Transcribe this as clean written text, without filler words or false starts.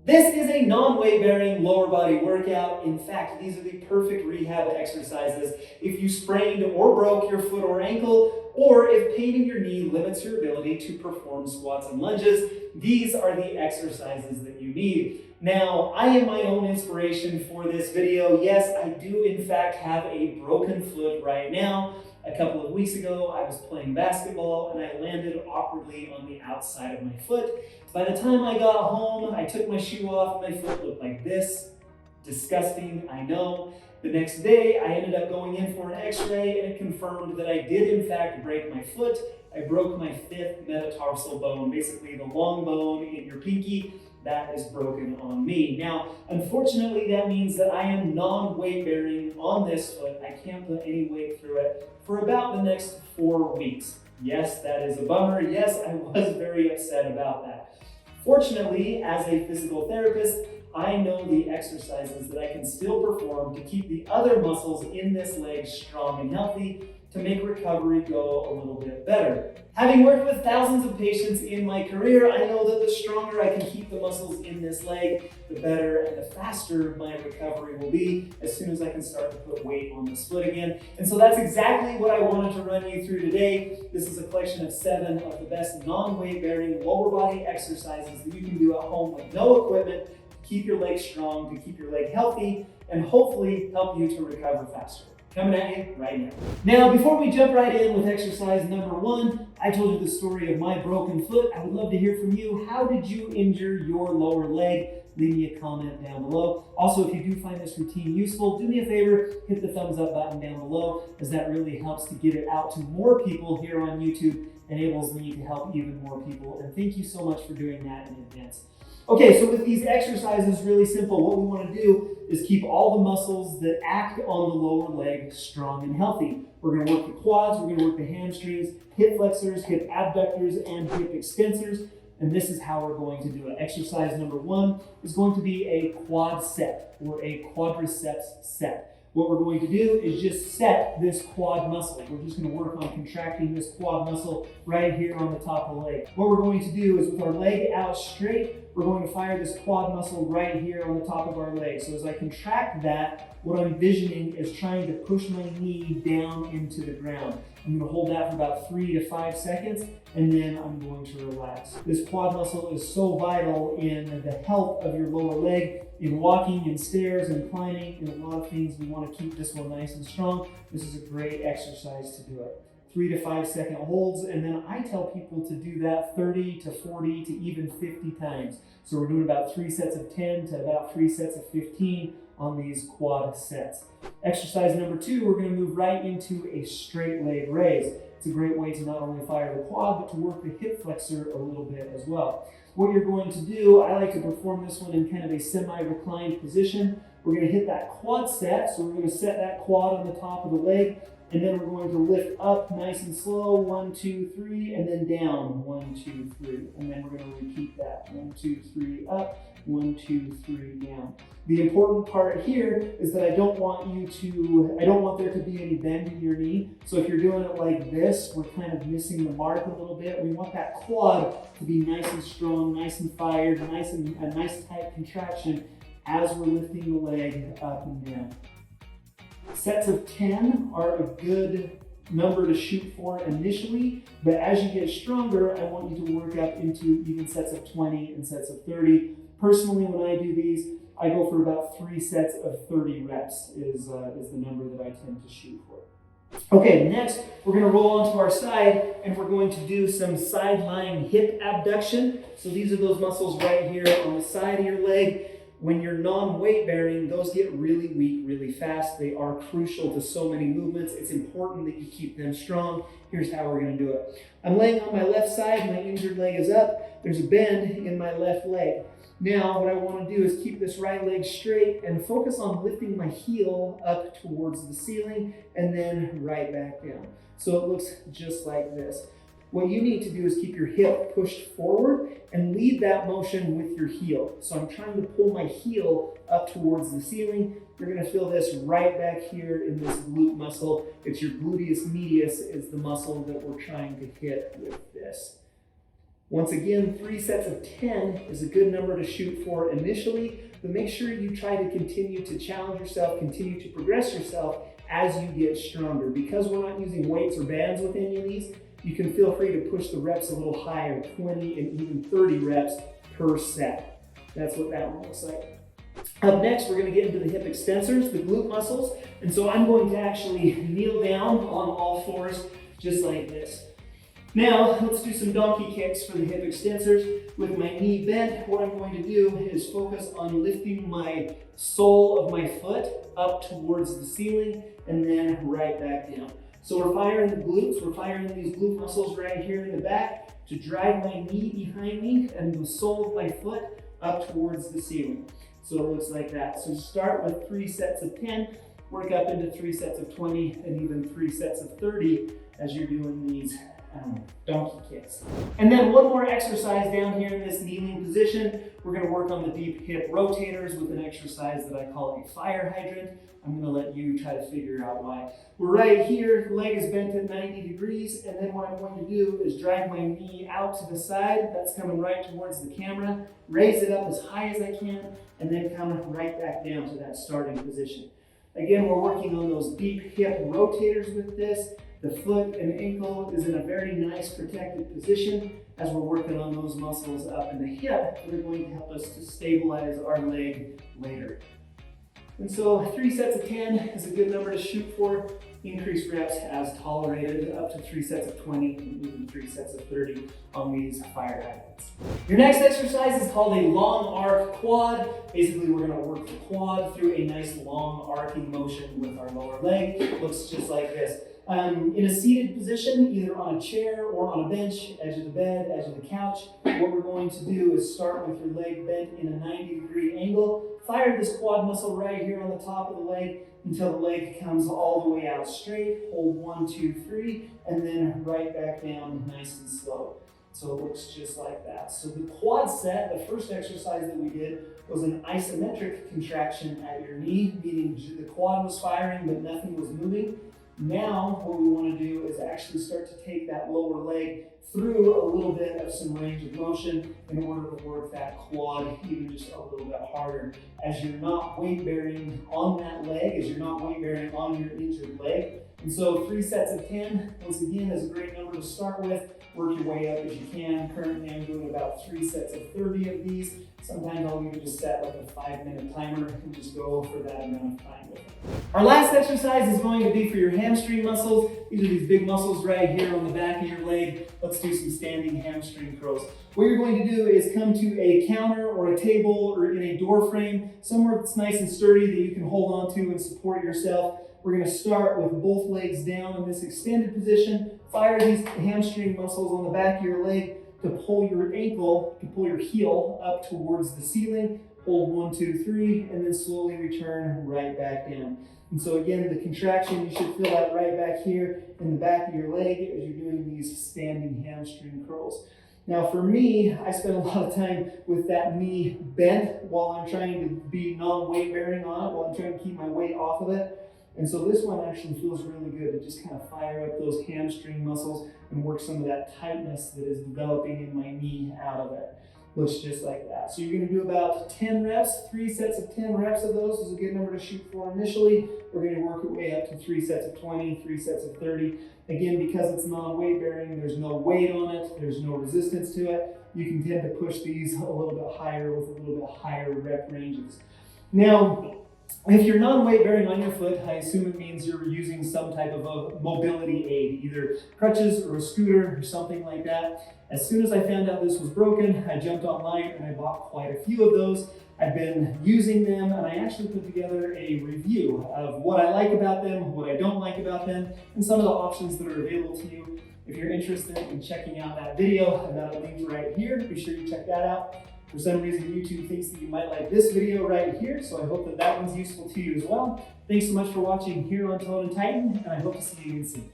This is a non-weight bearing lower body workout. In fact, these are the perfect rehab exercises if you sprained or broke your foot or ankle, or if pain in your knee limits your ability to perform squats and lunges. These are the exercises that you need. Now, I am my own inspiration for this video. Yes, I do in fact have a broken foot right now. A couple of weeks ago, I was playing basketball and I landed awkwardly on the outside of my foot. By the time I got home, I took my shoe off and my foot looked like this. Disgusting, I know. The next day, I ended up going in for an x-ray and it confirmed that I did in fact break my foot. I broke my 5th metatarsal bone, basically the long bone in your pinkie. That is broken on me. Now, unfortunately, that means that I am non-weight bearing on this foot. I can't put any weight through it for about the next 4 weeks. Yes, that is a bummer. Yes, I was very upset about that. Fortunately, as a physical therapist, I know the exercises that I can still perform to keep the other muscles in this leg strong and healthy to make recovery go a little bit better. Having worked with thousands of patients in my career, I know that the stronger I can keep the muscles in this leg, the better and the faster my recovery will be as soon as I can start to put weight on this foot again. And so that's exactly what I wanted to run you through today. This is a collection of 7 of the best non-weight bearing lower body exercises that you can do at home with no equipment to keep your leg strong, to keep your leg healthy, and hopefully help you to recover faster. Coming at you right now. Now, before we jump right in with exercise number 1, I told you the story of my broken foot. I would love to hear from you. How did you injure your lower leg? Leave me a comment down below. Also, if you do find this routine useful, do me a favor, hit the thumbs up button down below, as that really helps to get it out to more people here on YouTube, enables me to help even more people. And thank you so much for doing that in advance. Okay, so with these exercises, really simple. What we want to do is keep all the muscles that act on the lower leg strong and healthy. We're going to work the quads, we're going to work the hamstrings, hip flexors, hip abductors, and hip extensors. And this is how we're going to do it. Exercise number 1 is going to be a quad set or a quadriceps set. What we're going to do is just set this quad muscle. We're just going to work on contracting this quad muscle right here on the top of the leg. What we're going to do is with our leg out straight, we're going to fire this quad muscle right here on the top of our leg. So as I contract that, what I'm envisioning is trying to push my knee down into the ground. I'm going to hold that for about 3 to 5 seconds, and then I'm going to relax. This quad muscle is so vital in the health of your lower leg, in walking, in stairs, and climbing, in a lot of things. We want to keep this one nice and strong. This is a great exercise to do it. 3 to 5 second holds, and then I tell people to do that 30 to 40 to even 50 times. So we're doing about 3 sets of 10 to about 3 sets of 15 on these quad sets. Exercise number 2, we're going to move right into a straight leg raise. It's a great way to not only fire the quad, but to work the hip flexor a little bit as well. What you're going to do, I like to perform this one in kind of a semi-reclined position. We're going to hit that quad set, so we're going to set that quad on the top of the leg, and then we're going to lift up nice and slow, 1, 2, 3, and then down, 1, 2, 3. And then we're going to repeat that, 1, 2, 3, up, 1, 2, 3, down. The important part here is that I don't want there to be any bend in your knee. So if you're doing it like this, we're kind of missing the mark a little bit. We want that quad to be nice and strong, nice and fired, a nice tight contraction as we're lifting the leg up and down. Sets of 10 are a good number to shoot for initially, but as you get stronger, I want you to work up into even sets of 20 and sets of 30. Personally, when I do these, I go for about 3 sets of 30 reps is the number that I tend to shoot for. Okay, next we're going to roll onto our side and we're going to do some side-lying hip abduction. So these are those muscles right here on the side of your leg. When you're non-weight bearing, those get really weak really fast. They are crucial to so many movements. It's important that you keep them strong. Here's how we're going to do it. I'm laying on my left side, my injured leg is up. There's a bend in my left leg. Now what I want to do is keep this right leg straight and focus on lifting my heel up towards the ceiling and then right back down. So it looks just like this. What you need to do is keep your hip pushed forward and lead that motion with your heel. So I'm trying to pull my heel up towards the ceiling. You're going to feel this right back here in this glute muscle. It's your gluteus medius is the muscle that we're trying to hit with this. Once again, 3 sets of 10 is a good number to shoot for initially, but make sure you try to continue to challenge yourself, continue to progress yourself as you get stronger. Because we're not using weights or bands with any of these, you can feel free to push the reps a little higher, 20 and even 30 reps per set. That's what that one looks like. Up next, we're going to get into the hip extensors, the glute muscles. And so I'm going to actually kneel down on all fours, just like this. Now, let's do some donkey kicks for the hip extensors. With my knee bent, what I'm going to do is focus on lifting my sole of my foot up towards the ceiling and then right back down. So we're firing the glutes, we're firing these glute muscles right here in the back to drive my knee behind me and the sole of my foot up towards the ceiling. So it looks like that. So start with 3 sets of 10, work up into 3 sets of 20, and even 3 sets of 30 as you're doing these donkey kicks. And then one more exercise down here in this kneeling position. We're going to work on the deep hip rotators with an exercise that I call a fire hydrant. I'm going to let you try to figure out why. We're right here, the leg is bent at 90 degrees, and then what I'm going to do is drag my knee out to the side. That's coming right towards the camera. Raise it up as high as I can, and then come right back down to that starting position. Again, we're working on those deep hip rotators with this. The foot and ankle is in a very nice protected position as we're working on those muscles up in the hip that are going to help us to stabilize our leg later. And so 3 sets of 10 is a good number to shoot for. Increased reps as tolerated, up to 3 sets of 20 and even 3 sets of 30 on these fire hydrants. Your next exercise is called a long arc quad. Basically, we're going to work the quad through a nice long arcing motion with our lower leg. It looks just like this. In a seated position, either on a chair or on a bench, edge of the bed, edge of the couch, what we're going to do is start with your leg bent in a 90-degree angle. Fire this quad muscle right here on the top of the leg until the leg comes all the way out straight. Hold 1, 2, 3, and then right back down nice and slow. So it looks just like that. So the quad set, the first exercise that we did, was an isometric contraction at your knee, meaning the quad was firing but nothing was moving. Now, what we want to do is actually start to take that lower leg through a little bit of some range of motion in order to work that quad even just a little bit harder. As you're not weight bearing on that leg, as you're not weight bearing on your injured leg. And so 3 sets of 10, once again, is a great number to start with. Work your way up as you can. Currently, I'm doing about 3 sets of 30 of these. Sometimes I'll even just set like a 5-minute timer and just go for that amount of time with it. Our last exercise is going to be for your hamstring muscles. These are these big muscles right here on the back of your leg. Let's do some standing hamstring curls. What you're going to do is come to a counter or a table or in a door frame, somewhere that's nice and sturdy that you can hold on to and support yourself. We're going to start with both legs down in this extended position. Fire these hamstring muscles on the back of your leg to pull your ankle, to pull your heel up towards the ceiling. Hold 1, 2, 3, and then slowly return right back down. And so again, the contraction, you should feel that right back here in the back of your leg as you're doing these standing hamstring curls. Now for me, I spend a lot of time with that knee bent while I'm trying to be non-weight bearing on it, while I'm trying to keep my weight off of it. And so this one actually feels really good to just kind of fire up those hamstring muscles and work some of that tightness that is developing in my knee out of it. Looks just like that. So you're going to do about 10 reps, 3 sets of 10 reps of those is a good number to shoot for initially. We're going to work our way up to 3 sets of 20, 3 sets of 30. Again, because it's non-weight bearing, there's no weight on it, there's no resistance to it. You can tend to push these a little bit higher with a little bit higher rep ranges. Now, if you're non-weight bearing on your foot, I assume it means you're using some type of a mobility aid, either crutches or a scooter or something like that. As soon as I found out this was broken, I jumped online and I bought quite a few of those. I've been using them and I actually put together a review of what I like about them, what I don't like about them, and some of the options that are available to you. If you're interested in checking out that video, I've got a link right here. Be sure you check that out. For some reason, YouTube thinks that you might like this video right here, so I hope that that one's useful to you as well. Thanks so much for watching here on Tone and Tighten, and I hope to see you again soon.